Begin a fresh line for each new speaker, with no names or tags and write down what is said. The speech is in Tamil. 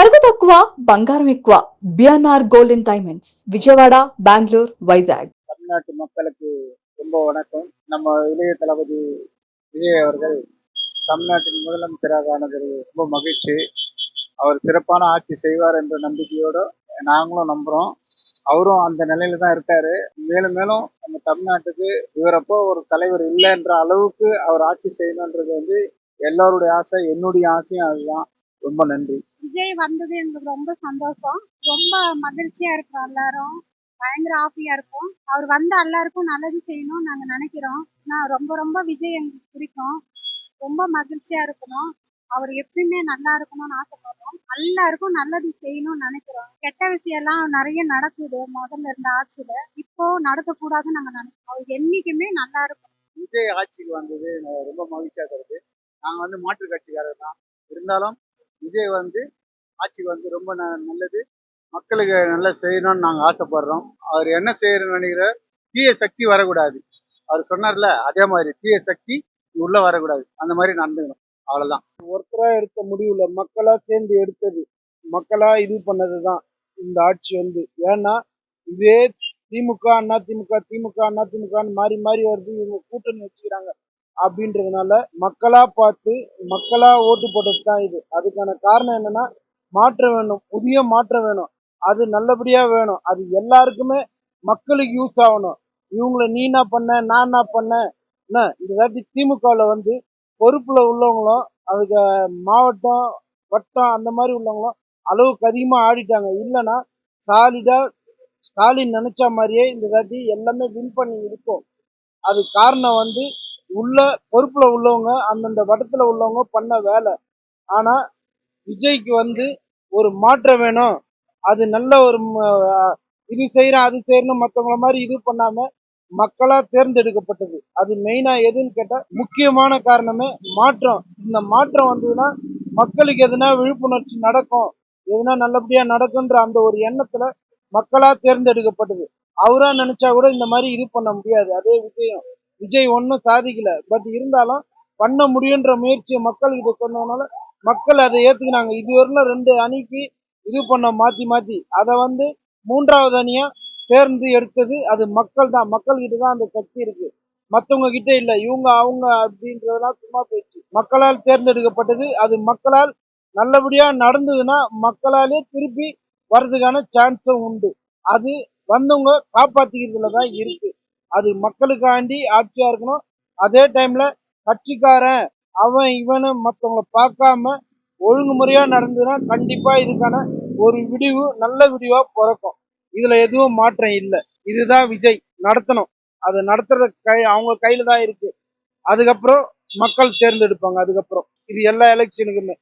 నగదు తక్కువ బంగారం ఎక్కువ BNR gold and diamonds Vijayawada Bengaluru Vizag.
தமிழ்நாட்டு மக்களுக்கு ரொம்ப வணக்கம். நம்ம இளைய தளபதி விஜய் அவர்கள் தமிழ்நாட்டின் முதலமைச்சராக ஆனது ரொம்ப மகிழ்ச்சி. அவர் சிறப்பான ஆட்சி செய்வார் என்ற நம்பிக்கையோடு நாங்களும் நம்புகிறோம். அவரும் அந்த நிலையில தான் இருக்காரு. மேலும் மேலும் நம்ம தமிழ்நாட்டுக்கு இவரப்போ ஒரு தலைவர் இல்லை என்ற அளவுக்கு அவர் ஆட்சி செய்யணுன்றது எல்லாருடைய ஆசை, என்னுடைய ஆசையும் அதுதான். ரொம்ப நன்றி.
விஜய் வந்தது எங்களுக்கு ரொம்ப சந்தோஷம். ரொம்ப மகிழ்ச்சியா இருக்கிறோம் எல்லாரும். பயங்கர ஹாப்பியா இருக்கும். அவர் வந்து எல்லாருக்கும் நல்லது செய்யணும்னு நாங்க நினைக்கிறோம். நான் ரொம்ப ரொம்ப விஜய் எங்களுக்கு பிடிக்கும். ரொம்ப மகிழ்ச்சியா இருக்கணும். அவர் எப்பயுமே நல்லா இருக்கணும்னு ஆசைப்படுறோம். எல்லாருக்கும் நல்லது செய்யணும்னு நினைக்கிறோம். கெட்ட விஷயம் எல்லாம் நிறைய நடக்குது முதல்ல இருந்த ஆட்சியில. இப்போ நடக்கக்கூடாதுன்னு நாங்க நினைக்கிறோம். அவர் என்னைக்குமே நல்லா இருக்கும்.
விஜய் ஆட்சிக்கு வந்தது ரொம்ப மகிழ்ச்சியா இருக்கு. நாங்க மாற்று கட்சிக்காரர் தான். இருந்தாலும் விஜய் ஆட்சி ரொம்ப நல்லது. மக்களுக்கு நல்லா செய்யணும்னு நாங்கள் ஆசைப்படுறோம். அவர் என்ன செய்யறன்னு நினைக்கிற தீய சக்தி வரக்கூடாது. அவர் சொன்னார்ல, அதே மாதிரி தீய சக்தி உள்ள வரக்கூடாது. அந்த மாதிரி நடந்துக்கணும். அவ்வளவுதான்.
ஒருத்தரா எடுத்த முடிவுல மக்களா சேர்ந்து எடுத்தது, மக்களா இது பண்ணதுதான் இந்த ஆட்சி ஏன்னா இதே திமுக அண்ணா திமுக திமுக அண்ணா திமுகன்னு மாறி மாறி வருது. இவங்க கூட்டணி வச்சுக்கிறாங்க அப்படின்றதுனால மக்களா பார்த்து மக்களா ஓட்டு போட்டது தான் இது. அதுக்கான காரணம் என்னன்னா, மாற்றம் வேணும், புதிய மாற்றம் வேணும். அது நல்லபடியா வேணும். அது எல்லாருக்குமே மக்களுக்கு யூஸ் ஆகணும். இவங்கள நீ என்ன பண்ண நான் என்ன பண்ண என்ன இந்த வாட்டி திமுகவில் பொறுப்புல உள்ளவங்களும் அதுக்கு மாவட்டம் வட்டம் அந்த மாதிரி உள்ளவங்களும் அளவுக்கு அதிகமாக ஆடிட்டாங்க. இல்லைன்னா சாலிடா ஸ்டாலின் நினைச்ச மாதிரியே இந்த வாட்டி எல்லாமே வின் பண்ணி இருக்கும். அது காரணம் உள்ள பொறுப்புல உள்ளவங்க அந்தந்த வட்டத்துல உள்ளவங்க பண்ண வேலை. ஆனா விஜய்க்கு ஒரு மாற்றம் வேணும். அது நல்ல ஒரு இது செய்யறேன் அது செய்யணும் மற்றவங்கள மாதிரி இது பண்ணாம மக்களா தேர்ந்தெடுக்கப்பட்டது. அது மெயினா எதுன்னு கேட்டா முக்கியமான காரணமே மாற்றம். இந்த மாற்றம் வந்ததுன்னா மக்களுக்கு எதுனா விழிப்புணர்ச்சி நடக்கும், எதுனா நல்லபடியா நடக்குன்ற அந்த ஒரு எண்ணத்துல மக்களா தேர்ந்தெடுக்கப்பட்டது. அவரா நினைச்சா கூட இந்த மாதிரி இது பண்ண முடியாது. அதே விஜய் ஒன்றும் சாதிக்கல. பட் இருந்தாலும் பண்ண முடியுன்ற முயற்சியை மக்கள்கிட்ட சொன்னதுனால மக்கள் அதை ஏத்துக்கினாங்க. இதுவரையிலும் 2 அணிக்கு இது பண்ண மாத்தி மாத்தி அதை மூன்றாவது அணியா தேர்ந்து எடுத்தது அது மக்கள் தான். மக்கள் கிட்ட தான் அந்த சக்தி இருக்கு, மற்றவங்க கிட்ட இல்ல. இவங்க அவங்க அப்படின்றதெல்லாம் சும்மா போயிடுச்சு. மக்களால் தேர்ந்தெடுக்கப்பட்டது. அது மக்களால் நல்லபடியா நடந்ததுன்னா மக்களாலே திருப்பி வர்றதுக்கான சான்ஸும் உண்டு. அது வந்தவங்க காப்பாத்திக்கிறதுல தான் இருக்கு. அது மக்களுக்காண்டி ஆட்சியா இருக்கணும். அதே டைம்ல கட்சிக்காரன் அவன் இவனு மற்றவங்களை பார்க்காம ஒழுங்குமுறையா நடந்ததுன்னா கண்டிப்பா இதுக்கான ஒரு விடிவு நல்ல விடிவா பிறக்கும். இதுல எதுவும் மாற்றம் இல்லை. இதுதான் விஜய் நடத்தணும். அது நடத்துறது அவங்க கையில தான் இருக்கு. அதுக்கப்புறம் மக்கள் தேர்ந்தெடுப்பாங்க. அதுக்கப்புறம் இது எல்லா எலெக்ஷனுக்குமே